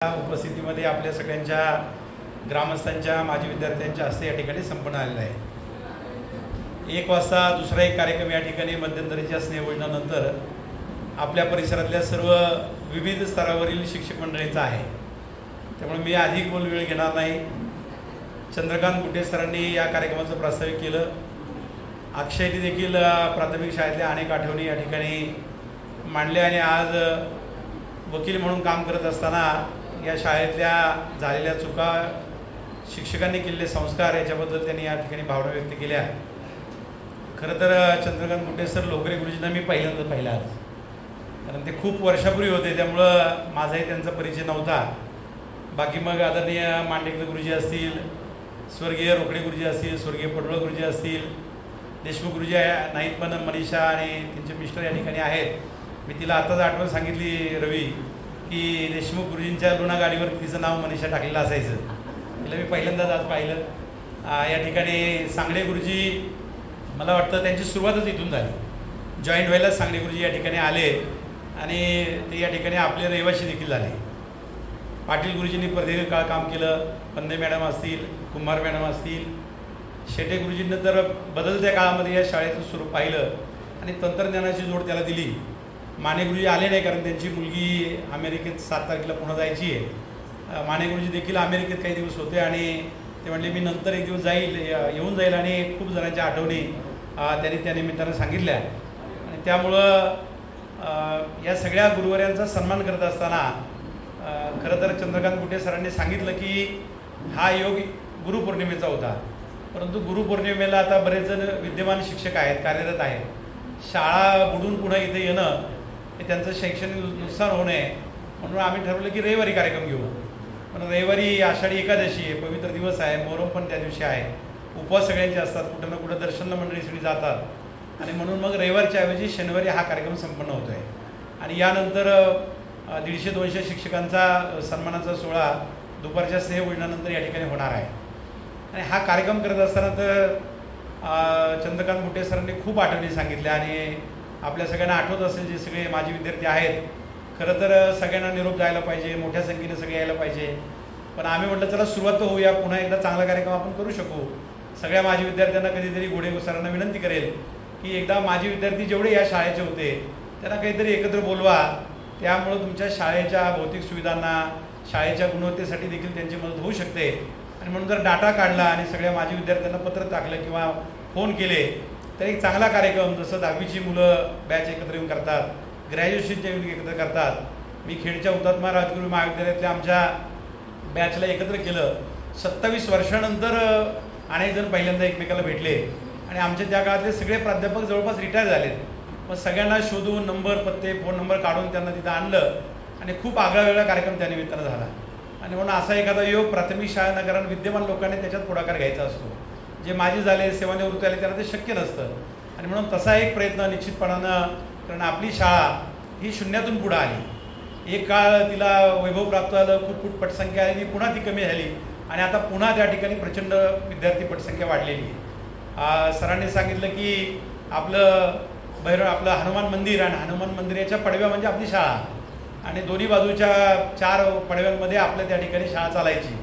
उपस्थितीमध्ये आपल्या सगळ्यांच्या ग्रामस्थांच्या माजी विद्यार्थ्यांच्या हस्ते या ठिकाणी संपन्न आलेला आहे। 1 वाजता दुसरा एक कार्यक्रम या ठिकाणी मध्यंतरीच्या स्नेहभोजनानंतर आपल्या परिसरातल्या सर्व विविध स्तरावरील शिक्षक मंडळींचा आहे। त्यामुळे मी अधिक बोलवेळ घेणार नाही। चंद्रकांत गुटे सरांनी या कार्यक्रमाचं प्रास्ताविक केलं। अक्षयनी देखील प्राथमिक शाळेतल्या अनेक आठवणी या ठिकाणी मांडल्या आणि आज वकील म्हणून काम करत असताना या शाळेतल्या झालेल्या चुका, शिक्षकांनी केलेले संस्कार याच्याबद्दल त्यांनी या ठिकाणी भावना व्यक्त केल्या। खरं तर चंद्रकांत गुटे सर लोकरे गुरुजींना मी पहिल्यांदा पाहिला आज, कारण ते खूप वर्षापूर्वी होते, त्यामुळं माझाही त्यांचा परिचय नव्हता। बाकी मग आदरणीय मांडेकर गुरुजी असतील, स्वर्गीय रोकडे गुरुजी असतील, स्वर्गीय पडवळ गुरुजी असतील, देशमुख गुरुजी नाहीत पण मनीषा आणि त्यांचे मिस्टर या ठिकाणी आहेत। मी तिला आताच आठवण सांगितली रवी की देशमुख गुरुजींच्या लुना गाडीवर तिचं नाव मनीषा टाकलेलं असायचं। तिला मी पहिल्यांदाच आज पाहिलं। या ठिकाणी सांगडे गुरुजी, मला वाटतं त्यांची सुरुवातच इथून झाली। जॉईंट व्हायला सांगडे गुरुजी या ठिकाणी आले आणि ते या ठिकाणी आपले रहिवासी देखील झाले। पाटील गुरुजींनी प्रदीर्घ काळ काम केलं। पंदे मॅडम असतील, कुंभार मॅडम असतील, शेटे गुरुजींनी तर बदलत्या काळामध्ये या शाळेचं स्वरूप पाहिलं आणि तंत्रज्ञानाची जोड त्याला दिली। माने गुरुजी आले नाही, कारण त्यांची मुलगी अमेरिकेत 7 तारखेला पुन्हा जायची आहे। माने गुरुजी देखील अमेरिकेत काही दिवस होते आणि ते म्हणले मी नंतर एक दिवस येऊन जाईल आणि खूप जणांच्या आठवणी त्यांनी त्या निमित्तानं सांगितल्या। आणि त्यामुळं या सगळ्या गुरुवर्यांचा सन्मान करत असताना खरं तर चंद्रकांत गुटे सरांनी सांगितलं की हा योग गुरुपौर्णिमेचा होता, परंतु गुरुपौर्णिमेला आता बरेच जण विद्यमान शिक्षक आहेत, कार्यरत आहेत। शाळा बुडून पुन्हा इथे येणं हे त्यांचं शैक्षणिक नुकसान होऊ नये म्हणून आम्ही ठरवलं की रविवारी कार्यक्रम घेऊ। पण रविवारी आषाढी एकादशी आहे, पवित्र दिवस आहे, मोहरम पण त्या दिवशी आहे, उपवास सगळ्यांचे असतात, कुठं ना कुठं दर्शनला मंडळी सगळी जातात आणि म्हणून मग रविवारच्या ऐवजी शनिवारी हा कार्यक्रम संपन्न होतो आहे। आणि यानंतर 150-200 शिक्षकांचा सन्मानाचा सोहळा दुपारच्या स्नेहभोजनानंतर या ठिकाणी होणार आहे। आणि हा कार्यक्रम करत असताना तर चंद्रकांत गुटे सरांनी खूप आठवणी सांगितल्या आणि आपल्या सगळ्यांना आठवत असेल जे सगळे माजी विद्यार्थी आहेत, खरं तर सगळ्यांना निरोप द्यायला पाहिजे, मोठ्या संख्येने सगळे यायला पाहिजे। पण आम्ही म्हटलं चला सुरुवात होऊया, पुन्हा एकदा चांगला कार्यक्रम आपण करू शकू। सगळ्या माजी विद्यार्थ्यांना कधीतरी गुडे सरांना विनंती करेल की एकदा माजी विद्यार्थी जेवढे या शाळेचे होते त्यांना काहीतरी एकत्र बोलवा, त्यामुळं तुमच्या शाळेच्या भौतिक सुविधांना, शाळेच्या गुणवत्तेसाठी देखील त्यांची मदत होऊ शकते। आणि म्हणून जर डाटा काढला आणि सगळ्या माजी विद्यार्थ्यांना पत्र टाकलं किंवा फोन केले तर एक चांगला कार्यक्रम, जसं 10वीची मुलं बॅच एकत्र येऊन करतात, ग्रॅज्युएशनच्या येऊन एकत्र करतात। मी खेडच्या हुतात्मा राजगुरू महाविद्यालयातल्या आमच्या बॅचला एकत्र केलं। 27 वर्षानंतर अनेक जण पहिल्यांदा एकमेकाला भेटले आणि आमच्या त्या काळातले सगळे प्राध्यापक जवळपास रिटायर झालेत। मग सगळ्यांना शोधून नंबर, पत्ते, फोन नंबर काढून त्यांना तिथं आणलं आणि खूप आगळा वेगळा कार्यक्रम त्या निमित्तानं झाला। आणि म्हणून असा एखादा योग प्राथमिक शाळांना, कारण विद्यमान लोकांनी त्याच्यात पुढाकार घ्यायचा असतो। जे माजी झाले, सेवानिवृत्ती आले त्यांना ते शक्य नसतं आणि म्हणून तसा एक प्रयत्न निश्चितपणानं, कारण आपली शाळा ही शून्यातून पुढं आली। एक काळ तिला वैभव प्राप्त झालं, खूप पटसंख्या आली, पुन्हा ती कमी झाली आणि आता पुन्हा त्या ठिकाणी प्रचंड विद्यार्थी पटसंख्या वाढलेली आहे। सरांनी सांगितलं की आपलं हनुमान मंदिर आणि हनुमान मंदिराच्या पडव्या म्हणजे आपली शाळा आणि दोन्ही बाजूच्या 4 पडव्यांमध्ये आपल्या त्या ठिकाणी शाळा चालायची।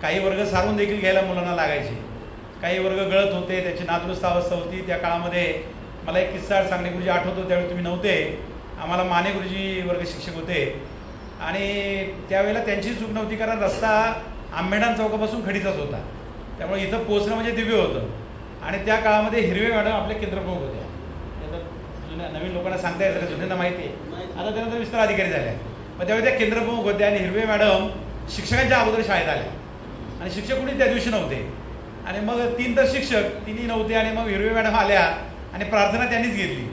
काही वर्ग सारून देखील घ्यायला मुलांना लागायचे, काही वर्ग गळत होते, त्याची नादुरुस्त अवस्था होती। त्या काळामध्ये मला एक किस्सा सांगणे गुरुजी आठवतो, त्यावेळी तुम्ही नव्हते, आम्हाला माने गुरुजी वर्ग शिक्षक होते आणि त्यावेळेला त्यांची चूक नव्हती, कारण रस्ता आंबेडान चौकापासून खडीचाच होता, त्यामुळे इथं पोचणं म्हणजे दिव्य होतं। आणि त्या काळामध्ये हिरवे मॅडम आपले केंद्रप्रमुख होत्या। जुन्या नवीन लोकांना सांगता येतं, जुन्यांना माहिती आहे, आता त्यानंतर विस्तार अधिकारी झाल्या। मग त्यावेळी त्या केंद्रप्रमुख होत्या आणि हिरवे मॅडम शिक्षकांच्या अगोदर शाळेत आल्या आणि शिक्षक कुणी त्या दिवशी नव्हते आणि मग 3 तर शिक्षक, 3ही नव्हते आणि मग हिरवे मॅडम आल्या आणि प्रार्थना त्यांनीच घेतली।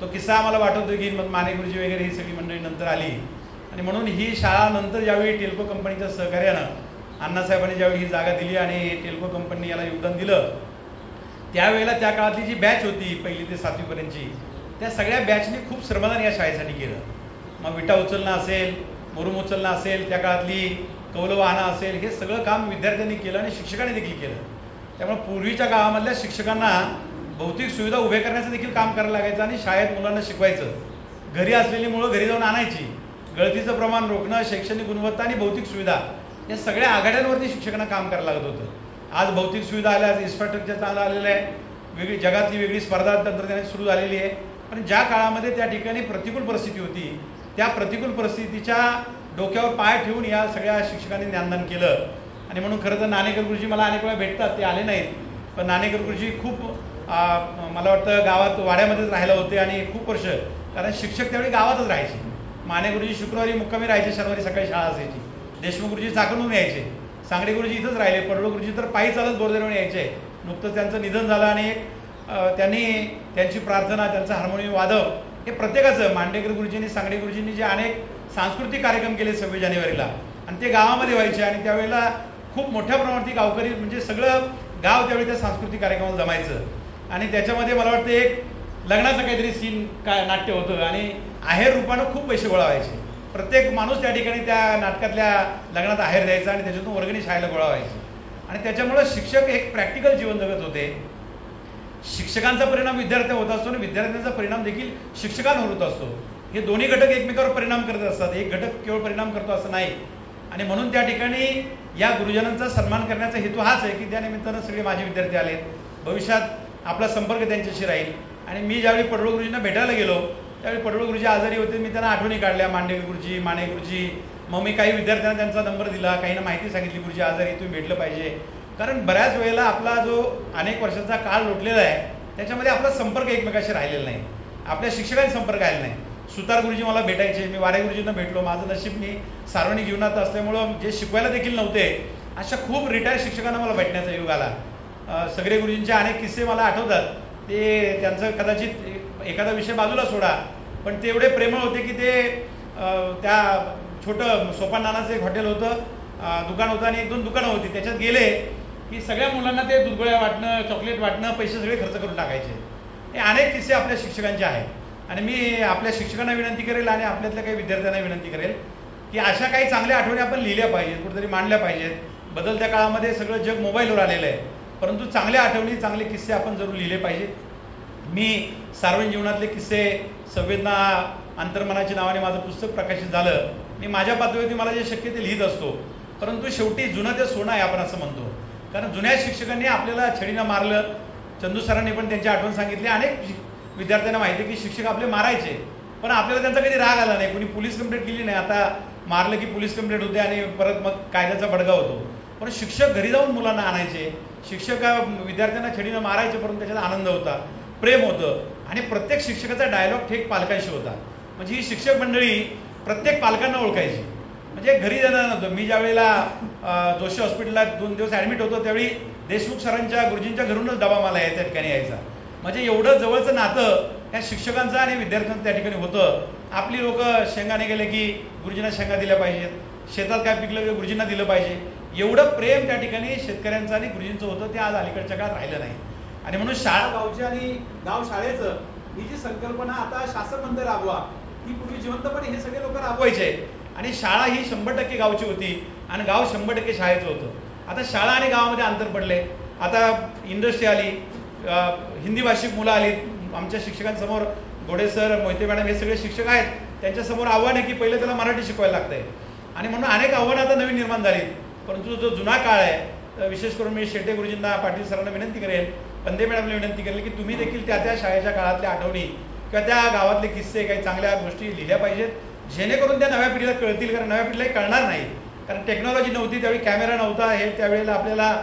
तो किस्सा आम्हाला वाटवतो की मग माने गुरुजी वगैरे ही सगळी मंडळी नंतर आली आणि म्हणून ही शाळा नंतर ज्यावेळी टेल्को कंपनीच्या सहकार्यानं अण्णासाहेबांनी ज्यावेळी ही जागा दिली आणि टेल्को कंपनी याला योगदान दिलं, त्यावेळेला त्या काळातली जी बॅच होती 1ली ते 7वीपर्यंतची, त्या सगळ्या बॅचने खूप श्रमदान या शाळेसाठी केलं। मग विटा उचलणं असेल, मुरुम उचलणं असेल, त्या काळातली कौलं वाहनं असेल, हे सगळं काम विद्यार्थ्यांनी केलं आणि शिक्षकांनी देखील केलं। त्यामुळे पूर्वीच्या काळामधल्या शिक्षकांना भौतिक सुविधा उभे करण्याचं देखील काम करायला लागायचं आणि शाळेत मुलांना शिकवायचं। घरी असलेली मुलं घरी जाऊन आणायची, गळतीचं प्रमाण रोखणं, शैक्षणिक गुणवत्ता आणि भौतिक सुविधा या सगळ्या आघाड्यांवरती शिक्षकांना काम करायला लागत होतं. आज भौतिक सुविधा आल्या, आज इन्फ्रास्ट्रक्चर चांगलं आलेलं आहे, वेगळी जगातली वेगळी स्पर्धा तंत्रज्ञान सुरू झालेली आहे. पण ज्या काळामध्ये त्या ठिकाणी प्रतिकूल परिस्थिती होती, त्या प्रतिकूल परिस्थितीच्या डोक्यावर पाय ठेवून या सगळ्या शिक्षकांनी ज्ञानदान केलं. आणि म्हणून खरं तर नाणेकर गुरुजी मला अनेक वेळा भेटतात, ते आले नाहीत, पण नाणेकर गुरुजी खूप मला वाटतं गावात वाड्यामध्येच राहायला होते आणि खूप वर्ष, कारण शिक्षक त्यावेळी गावातच राहायचे. माने गुरुजी शुक्रवारी मुक्कामी राहायचे, शनिवारी सकाळी शाळा असायची. देशमुख गुरुजी चाकणहून यायचे, सांगडे गुरुजी इथंच राहिले, पडवळ गुरुजी तर पायी चालत बोरदेवरून यायचे. नुकतंच त्यांचं निधन झालं आणि त्यांनी त्यांची प्रार्थना, त्यांचं हार्मोनियम वादव हे प्रत्येकाचं, मांडेकर गुरुजींनी, सांगडे गुरुजींनी जे अनेक सांस्कृतिक कार्यक्रम केले 26 जानेवारीला आणि ते गावामध्ये व्हायचे. आणि त्यावेळेला खूप मोठ्या प्रमाणात गावकरी म्हणजे सगळं गाव त्यावेळी त्या सांस्कृतिक कार्यक्रमाला जमायचं. आणि त्याच्यामध्ये मला वाटतं एक लग्नाचं काहीतरी सीन नाट्य होतं आणि आहेर रूपानं खूप पैसे गोळा व्हायचे. प्रत्येक माणूस त्या ठिकाणी त्या नाटकातल्या लग्नात आहेर द्यायचा आणि त्याच्यातून वर्गणी शाळेला गोळा व्हायची. आणि त्याच्यामुळं शिक्षक एक प्रॅक्टिकल जीवन जगत होते. शिक्षकांचा परिणाम विद्यार्थ्यांवर होत असतो आणि विद्यार्थ्यांचा परिणाम देखील शिक्षकांवर होत असतो. हे दोन्ही घटक एकमेकावर परिणाम करत असतात, एक घटक केवळ परिणाम करतो असं नाही. आणि म्हणून त्या ठिकाणी या गुरुजनांचा सन्मान करण्याचा हेतू हाच आहे की त्या निमित्तानं सगळे माझे विद्यार्थी आलेत, भविष्यात आपला संपर्क त्यांच्याशी राहील. आणि मी ज्यावेळी पडवळ गुरुजींना भेटायला गेलो त्यावेळी पडवळ गुरुजी आजारी होते, मी त्यांना आठवणी काढल्या, मांडेकर गुरुजी, माने गुरुजी. मग मी काही विद्यार्थ्यांना त्यांचा नंबर दिला, काहींना माहिती सांगितली, गुरुजी आजारी, तुम्ही भेटलं पाहिजे. कारण बऱ्याच वेळेला आपला जो अनेक वर्षाचा काळ लोटलेला आहे त्याच्यामध्ये आपला संपर्क एकमेकाशी राहिलेला नाही, आपल्या शिक्षकांशी संपर्क आलेला नाही. सुतार गुरुजी मला भेटायचे, मी वारे गुरुजींना भेटलो. माझं नशीब मी सार्वजनिक जीवनात असल्यामुळं जे शिकवायला देखील नव्हते अशा खूप रिटायर्ड शिक्षकांना मला भेटण्याचा योग आला. सगळे गुरुजींचे अनेक किस्से मला आठवतात. ते त्यांचं कदाचित एखादा विषय बाजूला सोडा, पण ते एवढे प्रेमळ होते की ते त्या छोटं सोपान नानाचं एक हॉटेल होतं, दुकान होतं आणि 1-2 दुकानं होती, त्याच्यात गेले की सगळ्या मुलांना ते दूधगोळ्या वाटणं, चॉकलेट वाटणं, पैसे सगळे खर्च करून टाकायचे. हे अनेक किस्से आपल्या शिक्षकांचे आहेत. आणि मी आपल्या शिक्षकांना विनंती करेल आणि आपल्यातल्या काही विद्यार्थ्यांना विनंती करेल की अशा काही चांगल्या आठवणी आपण लिहिल्या पाहिजेत, कुठेतरी मांडल्या पाहिजेत. बदलत्या काळामध्ये सगळं जग मोबाईलवर आलेलं आहे, परंतु चांगल्या आठवणी, चांगले किस्से आपण जरूर लिहिले पाहिजेत. मी सार्वजनिक जीवनातले किस्से, संवेदना अंतर्मनाच्या नावाने माझं पुस्तक प्रकाशित झालं. मी माझ्या पातळीवरती मला जे शक्य ते लिहित असतो, परंतु शेवटी जुनं ते सोनं आहे आपण असं म्हणतो. कारण जुन्या शिक्षकांनी आपल्याला छडीनं मारलं, चंदू सरांनी पण त्यांची आठवण सांगितली. अनेक विद्यार्थ्यांना माहिती आहे की शिक्षक आपले मारायचे, पण आपल्याला त्यांचा कधी राग आला नाही, कोणी पोलीस कंप्लेंट केली नाही. आता मारलं की पोलीस कंप्लेंट होते आणि परत मग कायद्याचा बडगा होतो. पण शिक्षक घरी जाऊन मुलांना आणायचे, शिक्षक विद्यार्थ्यांना छडीनं मारायचे, परंतु त्याच्यात आनंद होता, प्रेम होतं. आणि प्रत्येक शिक्षकाचा डायलॉग थेट पालकांशी होता. म्हणजे ही शिक्षक मंडळी प्रत्येक पालकांना ओळखायची. म्हणजे घरी जाणार नव्हतं. मी ज्यावेळेला जोशी हॉस्पिटलला 2 दिवस ॲडमिट होतो त्यावेळी देशमुख सरांच्या गुरुजींच्या घरूनच डबा मला त्या ठिकाणी यायचा. म्हणजे एवढं जवळचं नातं या शिक्षकांचं आणि विद्यार्थ्यांचं त्या ठिकाणी होतं. आपली लोक शेंगाने गेले की गुरुजींना शेंगा दिल्या पाहिजेत, शेतात काय पिकलं की गुरुजींना दिलं पाहिजे, एवढं प्रेम त्या ठिकाणी शेतकऱ्यांचं आणि गुरुजींचं होतं. ते आज अलीकडच्या काळात राहिलं नाही. आणि म्हणून शाळा गावची आणि गाव शाळेचं ही जी संकल्पना आता शासन म्हणतं राबवा, ही पूर्वी जिवंतपणे हे सगळे लोक राबवायचे. आणि शाळा ही 100% गावची होती आणि गाव 100% शाळेचं होतं. आता शाळा आणि गावामध्ये अंतर पडले. आता इंडस्ट्री आली, हिंदी भाषिक मुलं आली. आमच्या शिक्षकांसमोर घोडे सर, मोहिते मॅडम हे सगळे शिक्षक आहेत, त्यांच्यासमोर आव्हान आहे की पहिलं त्याला मराठी शिकवायला लागतंय. आणि म्हणून अनेक आव्हानं आता नवीन निर्माण झाली. परंतु जो जुना काळ आहे, विशेष करून मी शेटे गुरुजींना, पाटील सरांना विनंती करेल, पंदे मॅडमला विनंती करेल की तुम्ही देखील त्या शाळेच्या काळातल्या आठवणी किंवा त्या गावातले किस्से, काही चांगल्या गोष्टी लिहिल्या पाहिजेत, जेणेकरून त्या नव्या पिढीला कळतील. कारण नव्या पिढीलाही कळणार नाही, कारण टेक्नॉलॉजी नव्हती त्यावेळी, कॅमेरा नव्हता, हे त्यावेळेला आपल्याला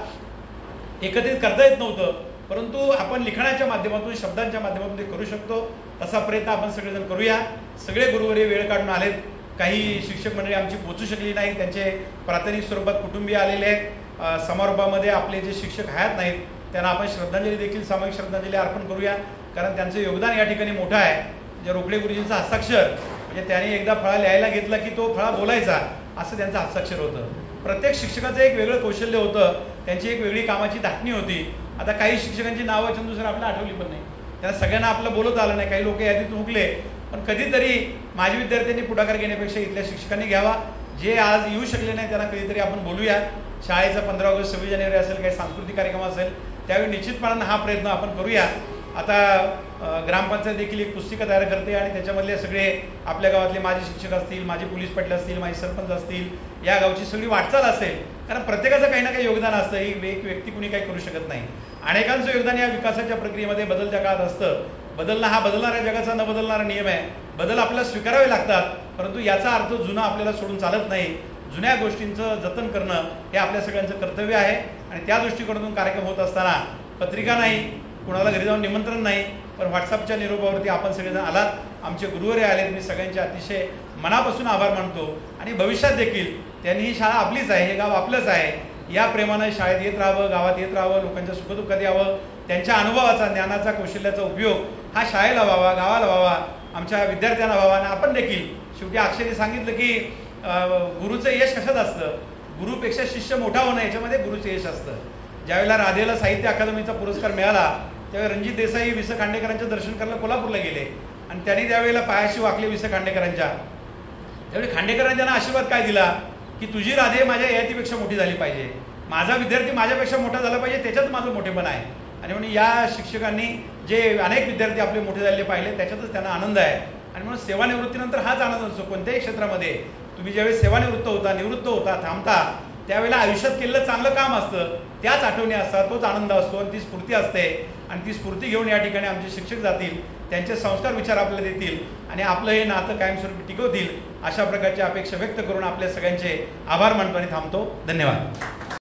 एकत्रित करता येत नव्हतं. परंतु आपण लिखाणाच्या माध्यमातून, शब्दांच्या माध्यमातून ते करू शकतो. तसा प्रयत्न आपण सगळेजण करूया. सगळे गुरुवारी वेळ काढून आलेत. काही शिक्षक मंडळी आमची पोचू शकली नाही, त्यांचे प्रातिनिधिक स्वरूपात कुटुंबीय आलेले आहेत. समारोपामध्ये आपले जे शिक्षक हयात नाहीत त्यांना आपण श्रद्धांजली देखील, सामूहिक श्रद्धांजली अर्पण करूया. कारण त्यांचं योगदान या ठिकाणी मोठं आहे. जे रोकडे गुरुजींचा हस्ताक्षर, म्हणजे त्यांनी एकदा फळा लिहायला घेतला की तो फळा बोलायचा, असं त्यांचं हस्ताक्षर होतं. प्रत्येक शिक्षकाचं एक वेगळं कौशल्य होतं, त्यांची एक वेगळी कामाची धाटणी होती. आता काही शिक्षकांची नावं चंदू सर आपल्याला आठवली पण नाही, त्यांना सगळ्यांना आपलं बोलत आलं नाही, काही लोक यादीतून हुकले. पण कधीतरी माझ्या विद्यार्थ्यांनी पुढाकार घेण्यापेक्षा इथल्या शिक्षकांनी घ्यावा. जे आज येऊ शकले नाही त्यांना कधीतरी आपण बोलूया. शाळेचा 15 ऑगस्ट, 26 जानेवारी असेल, काही सांस्कृतिक कार्यक्रम असेल, त्यावेळी निश्चितपणानं हा प्रयत्न आपण करूया. आता ग्रामपंचायत देखील एक पुस्तिका तयार करते आणि त्याच्यामधले सगळे आपल्या गावातले माजी शिक्षक असतील, माजी पोलीस पाटील असतील, माजी सरपंच असतील, या गावची सगळी वाटचाल असेल. कारण प्रत्येकाचं काही ना काही योगदान असतं. ही एक व्यक्ती कुणी काही करू शकत नाही. अनेकांचं योगदान या विकासाच्या प्रक्रियेमध्ये बदलत्या काळात असतं. बदलणं हा बदलणाऱ्या जगाचा न बदलणारा नियम आहे. बदल आपल्याला स्वीकारावे लागतात, परंतु याचा अर्थ जुनं आपल्याला सोडून चालत नाही. जुन्या गोष्टींचं जतन करणं हे आपल्या सगळ्यांचं कर्तव्य आहे. आणि त्या दृष्टिकोनातून कार्यक्रम होत असताना पत्रिका नाही, कुणाला घरी जाऊन निमंत्रण नाही, पण व्हॉट्सअपच्या निरोपावरती आपण सगळेजण आलात. आमचे गुरुवारी आलेत. मी सगळ्यांचे अतिशय मनापासून आभार मानतो. आणि भविष्यात देखील त्यांनी ही शाळा आपलीच आहे, हे गाव आपलंच आहे, या प्रेमानं शाळेत येत राहावं, गावात येत राहावं, लोकांच्या सुखदुःखात यावं. त्यांच्या अनुभवाचा, ज्ञानाचा, कौशल्याचा उपयोग हा शाळेला व्हावा, गावाला व्हावा, आमच्या विद्यार्थ्यांना व्हावा. आणि आपण देखील शेवटी अक्षयने सांगितलं की गुरुचं यश कशात असतं, गुरुपेक्षा शिष्य मोठा होणं याच्यामध्ये गुरुचं यश असतं. ज्यावेळेला राधेला साहित्य अकादमीचा पुरस्कार मिळाला त्यावेळी रणजित देसाई वि. स. खांडेकरांचं दर्शन करायला कोल्हापूरला गेले आणि त्यांनी त्यावेळेला पायाशी वाकले वि. स. खांडेकरांच्या. त्यावेळी खांडेकरांनी त्यांना आशीर्वाद काय दिला की तुझी राधे माझ्या ययातीपेक्षा मोठी झाली पाहिजे, माझा विद्यार्थी माझ्यापेक्षा मोठा झाला पाहिजे, त्याच्यात माझं मोठेपण आहे. आणि म्हणून या शिक्षकांनी जे अनेक विद्यार्थी आपले मोठे झालेले पाहिले त्याच्यातच त्यांना आनंद आहे. आणि म्हणून सेवानिवृत्तीनंतर हाच आनंद असतो. कोणत्याही क्षेत्रामध्ये तुम्ही ज्यावेळी सेवानिवृत्त होता, निवृत्त होता, थांबता, त्यावेळेला आयुष्यात केलेलं चांगलं काम असतं, त्याच आठवणी असतात, तोच आनंद असतो आणि ती स्फूर्ती असते. आणि ती स्फूर्ती घेऊन या ठिकाणी आमचे शिक्षक जातील, त्यांचे संस्कार विचार आपल्याला देतील आणि आपलं हे नातं कायमस्वरूपी टिकवतील. अशा प्रकारची अपेक्षा व्यक्त करून आपल्या सगळ्यांचे आभार मानतो आणि थांबतो. धन्यवाद.